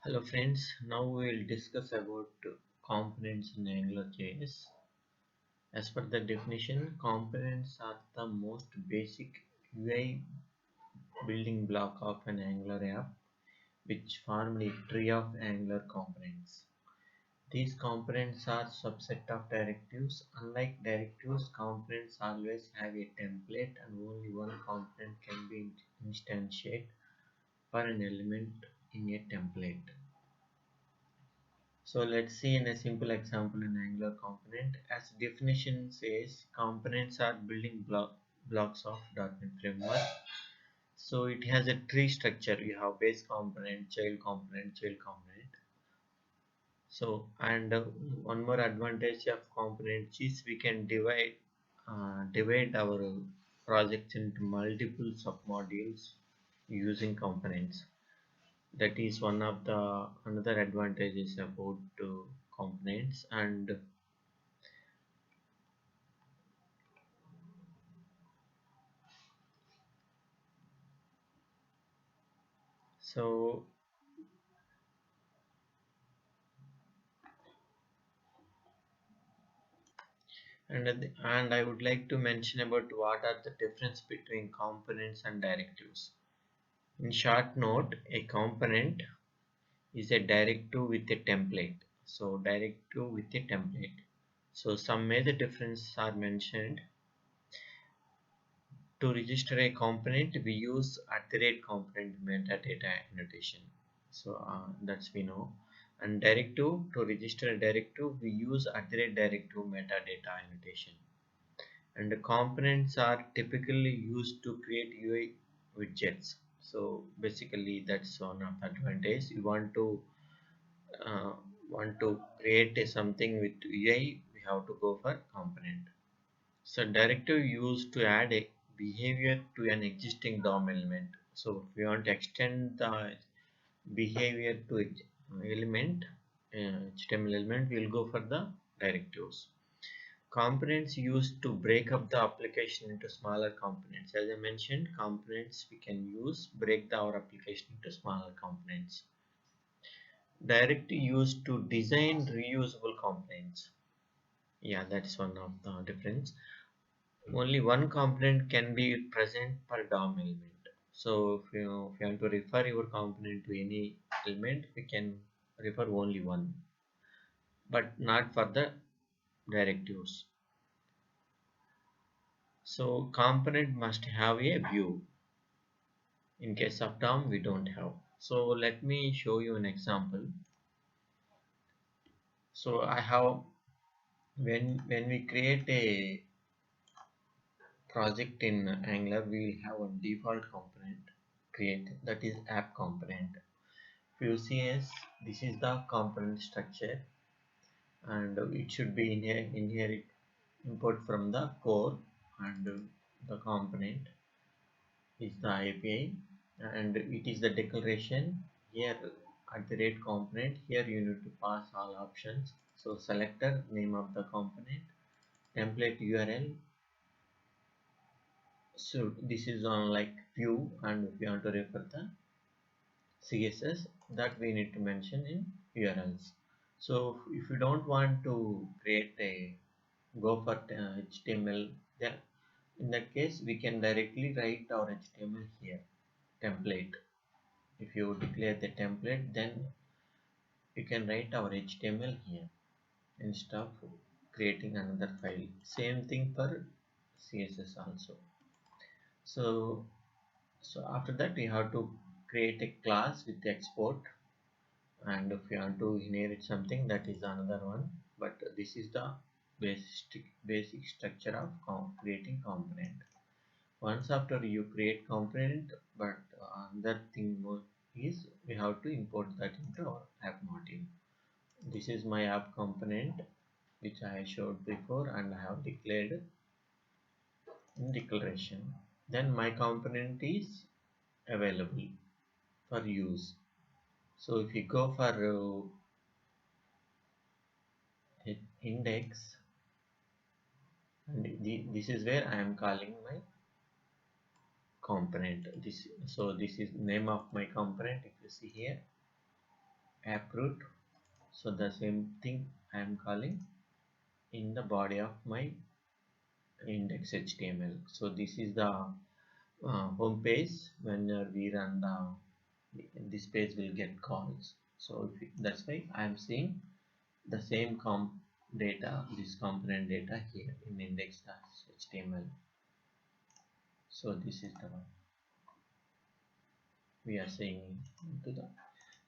Hello friends, now we will discuss about components in AngularJS. As per the definition, components are the most basic UI building block of an Angular app, which form a tree of Angular components. These components are subset of directives. Unlike directives, components always have a template and only one component can be instantiated for an element in a template. So let's see in a simple example in Angular component. As definition says, components are building blocks of .NET framework. So it has a tree structure. You have base component, child component, child component. So and one more advantage of components is we can divide our projects into multiple submodules using components. That is one of the another advantages about components. And so and I would like to mention about what are the difference between components and directives. In short note, a component is a directive with a template. So directive with a template. So some major differences are mentioned. To register a component, we use @component metadata annotation. So that's we know. And directive, to register a directive, we use @directive metadata annotation. And the components are typically used to create UI widgets. So basically, that's one of the advantage. You uh, want to create something with UI, we have to go for component. So directive used to add a behavior to an existing DOM element. So if we want to extend the behavior to element, HTML element, we'll go for the directives. Components used to break up the application into smaller components. As I mentioned, components we can use break our application into smaller components. Directive used to design reusable components. Yeah, that's one of the difference. Only one component can be present per DOM element. So if you want to refer your component to any element, we can refer only one, but not for the directives. So component must have a view. In case of DOM, we don't have. So let me show you an example. So I have when we create a project in Angular, we have a default component created, that is app component. If you see as this is the component structure, and it should be inherit import from the core, and the component is the API, and it is the declaration here @component. Here you need to pass all options. So selector, name of the component, template URL. So this is on like view, and if you want to refer the CSS, that we need to mention in URLs. So if you don't want to create a go for HTML, then in that case we can directly write our HTML here, template. If you declare the template, then you can write our HTML here instead of creating another file. Same thing for CSS also. So after that we have to create a class with export, and if you want to inherit something, that is another one. But this is the basic structure of creating component. Once after you create component, but another thing is we have to import that into our app module. This is my app component which I showed before, and I have declared in declaration. Then my component is available for use. So if you go for index, and this is where I am calling my component. This is name of my component. If you see here, AppRoot. So the same thing I am calling in the body of my index HTML. So this is the home page. When we run this page will get calls. So that's why I am seeing the same data, this component data here in index.html. So this is the one we are saying into the.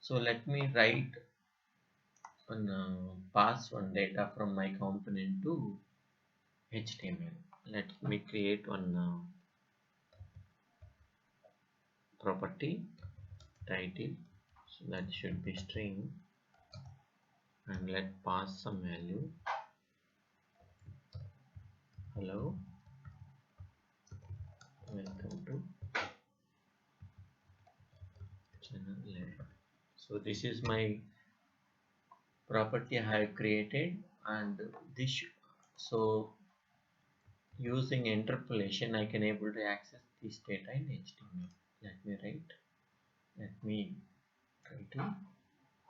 So let me write one pass one data from my component to HTML. Let me create one property title. So that should be string, and let pass some value. Hello, welcome to channel layout. So this is my property I have created, and this so using interpolation I can able to access this data in HTML. Let me try to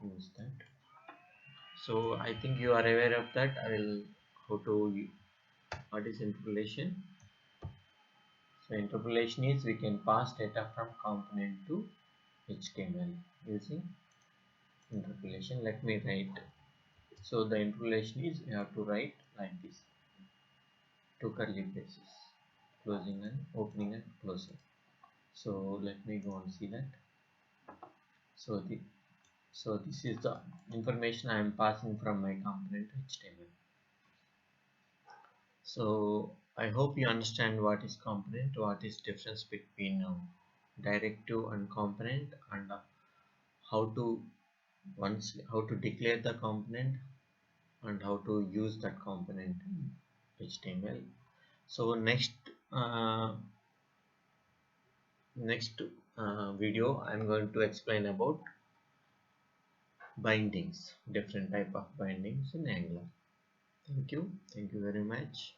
use that. So I think you are aware of that. I will how to what is interpolation. So interpolation is we can pass data from component to HTML using interpolation. Let me write. So the interpolation is you have to write like this, two curly braces, closing and opening and closing. So let me go and see that. So this is the information I am passing from my component to HTML. So I hope you understand what is component, what is difference between directive and component, and how to how to declare the component and how to use that component in HTML. So uh, next video I'm going to explain about bindings, different type of bindings in Angular. Thank you very much.